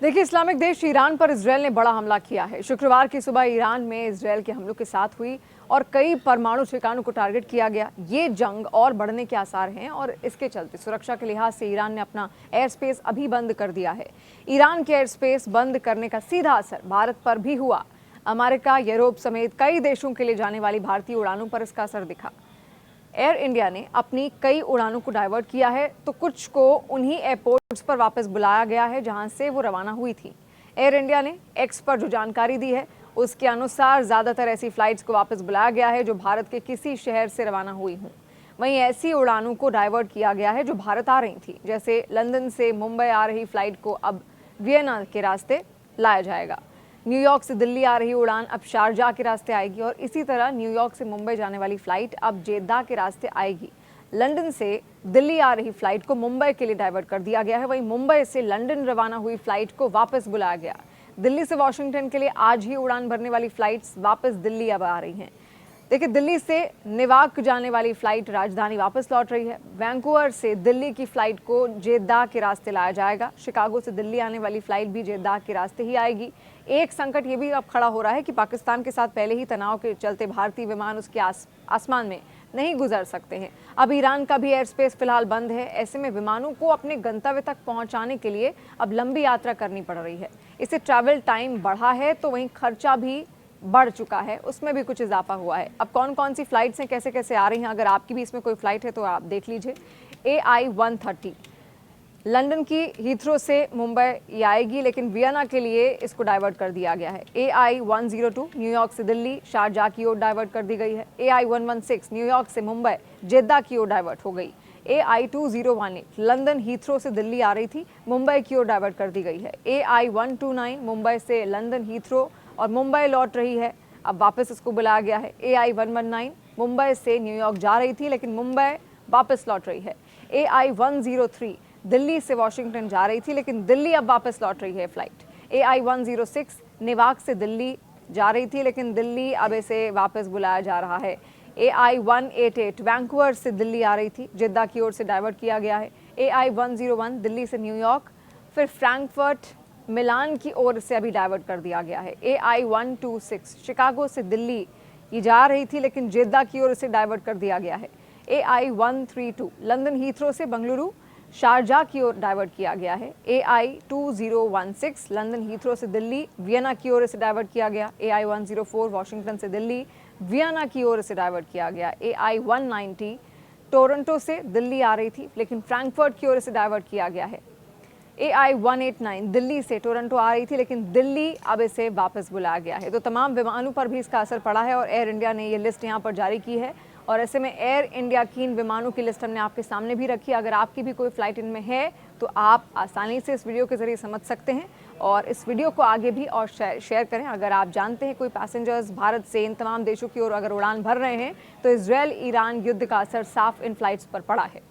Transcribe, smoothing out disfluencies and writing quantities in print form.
देखिए, इस्लामिक देश ईरान पर इजरायल ने बड़ा हमला किया है। शुक्रवार की सुबह ईरान में इजरायल के हमलों के साथ हुई और कई परमाणु ठिकानों को टारगेट किया गया। ये जंग और बढ़ने के आसार हैं और इसके चलते सुरक्षा के लिहाज से ईरान ने अपना एयर स्पेस अभी बंद कर दिया है। ईरान के एयर स्पेस बंद करने का सीधा असर भारत पर भी हुआ। अमेरिका, यूरोप समेत कई देशों के लिए जाने वाली भारतीय उड़ानों पर इसका असर दिखा। एयर इंडिया ने अपनी कई उड़ानों को डाइवर्ट किया है, तो कुछ को उन्हीं एयरपोर्ट्स पर वापस बुलाया गया है जहां से वो रवाना हुई थी। एयर इंडिया ने एक्स पर जो जानकारी दी है उसके अनुसार ज़्यादातर ऐसी फ्लाइट्स को वापस बुलाया गया है जो भारत के किसी शहर से रवाना हुई हों। वहीं ऐसी उड़ानों को डाइवर्ट किया गया है जो भारत आ रही थी, जैसे लंदन से मुंबई आ रही फ्लाइट को अब वियना के रास्ते लाया जाएगा। न्यूयॉर्क से दिल्ली आ रही उड़ान अब शारजाह के रास्ते आएगी और इसी तरह न्यूयॉर्क से मुंबई जाने वाली फ्लाइट अब जेद्दा के रास्ते आएगी। लंदन से दिल्ली आ रही फ्लाइट को मुंबई के लिए डाइवर्ट कर दिया गया है। वहीं मुंबई से लंदन रवाना हुई फ्लाइट को वापस बुलाया गया। दिल्ली से वॉशिंगटन के लिए आज ही उड़ान भरने वाली फ्लाइट्स वापस दिल्ली अब आ रही हैं। देखिए, दिल्ली से नेवाक जाने वाली फ्लाइट राजधानी वापस लौट रही है। वैंकूवर से दिल्ली की फ्लाइट को जेद्दा के रास्ते लाया जाएगा। शिकागो से दिल्ली आने वाली फ्लाइट भी जेद्दा के रास्ते ही आएगी। एक संकट ये भी अब खड़ा हो रहा है कि पाकिस्तान के साथ पहले ही तनाव के चलते भारतीय विमान उसके आसमान में नहीं गुजर सकते हैं। अब ईरान का भी एयर स्पेस फिलहाल बंद है। ऐसे में विमानों को अपने गंतव्य तक पहुंचाने के लिए अब लंबी यात्रा करनी पड़ रही है। इससे ट्रैवल टाइम बढ़ा है तो वहीं खर्चा भी बढ़ चुका है, उसमें भी कुछ इजाफा हुआ है। अब कौन कौन सी फ्लाइट्स हैं, कैसे कैसे आ रही हैं, अगर आपकी भी इसमें कोई फ्लाइट है तो आप देख लीजिए। AI-130 लंदन की हीथ्रो से मुंबई आएगी, लेकिन वियना के लिए इसको डाइवर्ट कर दिया गया है। AI-102 न्यूयॉर्क से दिल्ली शारजाह की ओर डाइवर्ट कर दी गई है। AI-116 न्यूयॉर्क से मुंबई जेद्दा की ओर डाइवर्ट हो गई। AI-2018 लंदन हीथ्रो से दिल्ली आ रही थी, मुंबई की ओर डाइवर्ट कर दी गई है। AI-129 मुंबई से लंदन हीथ्रो और मुंबई लौट रही है, अब वापस इसको बुलाया गया है। AI-119 मुंबई से न्यूयॉर्क जा रही थी लेकिन मुंबई वापस लौट रही है। AI-103 दिल्ली से वॉशिंगटन जा रही थी लेकिन दिल्ली अब वापस लौट रही है फ्लाइट। AI-106 नेवाक से दिल्ली जा रही थी लेकिन दिल्ली अब इसे वापस बुलाया जा रहा है। AI-188 वैंकूवर से दिल्ली आ रही थी, जेद्दा की ओर से डाइवर्ट किया गया है। AI-101 दिल्ली से न्यूयॉर्क, फिर फ्रैंकफर्ट मिलान की ओर से अभी डाइवर्ट कर दिया गया है। AI-126 शिकागो से दिल्ली ये जा रही थी लेकिन जेद्दा की ओर से डाइवर्ट कर दिया गया है। AI-132 लंदन हीथ्रो से बंगलुरु शारजाह की ओर डाइवर्ट किया गया है। AI-2016 लंदन हीथ्रो से दिल्ली वियना की ओर से डाइवर्ट किया गया। AI-104 वॉशिंगटन से दिल्ली वियना की ओर से डाइवर्ट किया गया। AI-190 टोरंटो से दिल्ली आ रही थी लेकिन फ्रैंकफर्ट की ओर से डाइवर्ट किया गया है। AI-189 दिल्ली से टोरंटो आ रही थी लेकिन दिल्ली अब इसे वापस बुलाया गया है। तो तमाम विमानों पर भी इसका असर पड़ा है और एयर इंडिया ने ये लिस्ट यहाँ पर जारी की है और ऐसे में एयर इंडिया की इन विमानों की लिस्ट हमने आपके सामने भी रखी है। अगर आपकी भी कोई फ्लाइट इनमें है तो आप आसानी से इस वीडियो के जरिए समझ सकते हैं और इस वीडियो को आगे भी और शेयर करें। अगर आप जानते हैं कोई पैसेंजर्स भारत से इन तमाम देशों की ओर अगर उड़ान भर रहे हैं तो इजरायल ईरान युद्ध का असर साफ इन फ्लाइट्स पर पड़ा है।